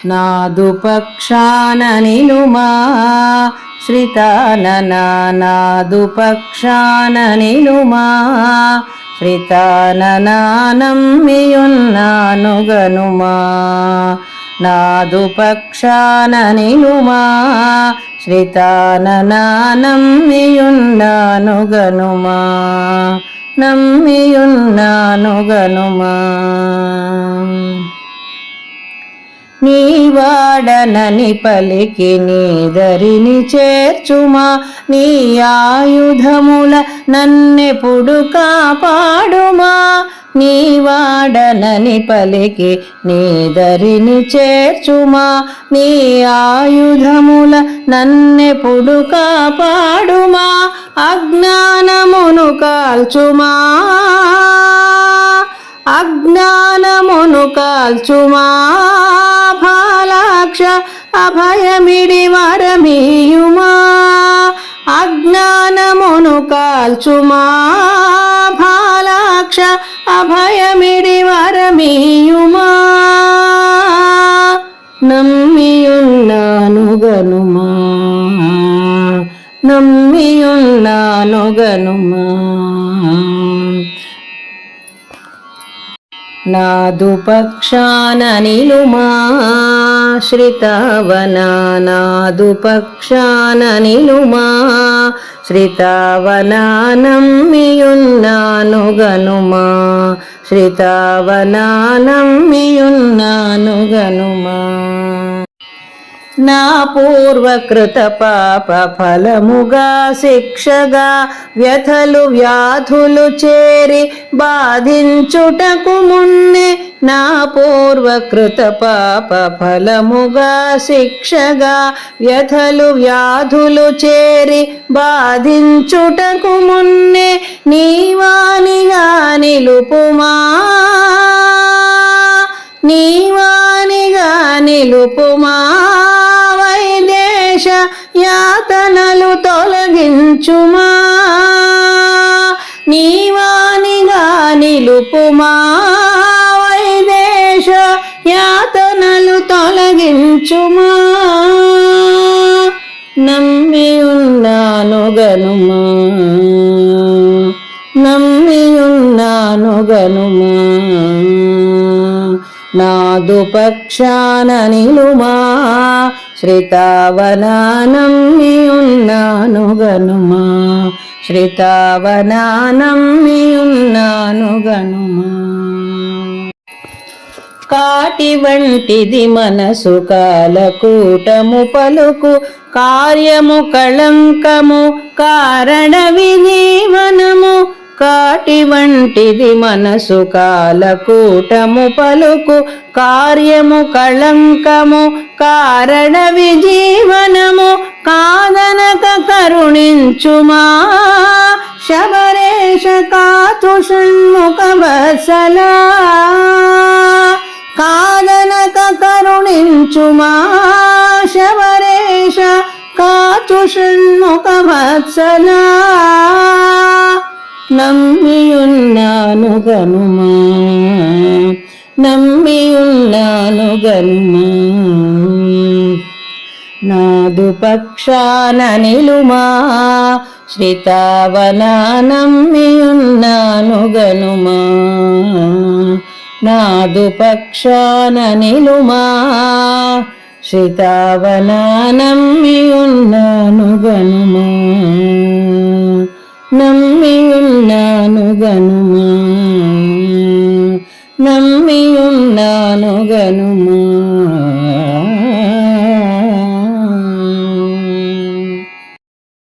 నాదు పక్షాన నిలుమా శ్రితాననా నాదు పక్షాన నిలుమా శ్రితాననా నమ్మియున్నాను గనుమా నాదు పక్షాన నిలుమా శ్రితాననా నమ్మియున్నాను గనుమా నమ్మియున్నాను గనుమా నీవాడనని పలికి నీదరిని చేర్చుమా నీ ఆయుధముల నన్నెప్పుడు కాపాడుమా నీవాడనని పలికి నీదరిని చేర్చుమా నీ ఆయుధముల నన్నెప్పుడు కాపాడుమా అజ్ఞానమును కాల్చుమా అజ్ఞానమును కాల్చుమా ఫలాక్ష అభయమిడి వరమీయుమా అజ్ఞానమును కాల్చుమా ఫలాక్ష అభయమిడి వరమీయుమా నమ్మియున్నాను గనుమా నమ్మియున్నాను గనుమా నాదు పక్షాన నిలుమా శ్రితావనా నాదు పక్షాన నిలుమా శ్రితావనా నమ్మియున్నాను గనుమా శ్రితావనా నమ్మియున్నాను గనుమా నా పూర్వకృత పాప ఫలముగా శిక్షగా వ్యథలు వ్యాధులు చేరి బాధించుటకు మున్నే నా పూర్వకృత పాప ఫలముగా శిక్షగా వ్యథలు వ్యాధులు చేరి బాధించుటకు మున్నే నీవానిగా నిలుపుమా నీవానిగా నిలుపుమా వైదేశ యాతనలు తొలగించుమా నీవానిగా నిలుపుమా వైదేశ యాతనలు తొలగించుమా నమ్మియున్నాను గనుమా నమ్మియున్నాను గనుమా నాదు పక్షాన నిలుమా శ్రితావనా నమ్మియున్నాను గనుమా శ్రితావనా నమ్మియున్నాను గనుమా కాటి వంటిది మనసు కాలకూటము పలుకు కార్యము కళంకము కారణ విజీవనము కాటి వంటిది మనసు కాలకూటము పలుకు కార్యము కళంకము కారణ విజీవనము కాదనక కరుణించుమా శబరేశ కాతు షణ్ముఖ వత్సలా కాదనక కరుణించుమా శబరేశ కాతు షణ్ముఖ వత్సలా నమ్మియున్నాను గనుమా నమ్మియున్నాను గనుమా నాదు పక్షాన నిలుమా శ్రితావనా నమ్మియున్నాను గనుమా నాదు పక్షాన నిలుమా శ్రితావనా నమ్మియున్నాను గనుమా నమ్మియున్నాను గనుమా నమ్మియున్నాను గనుమా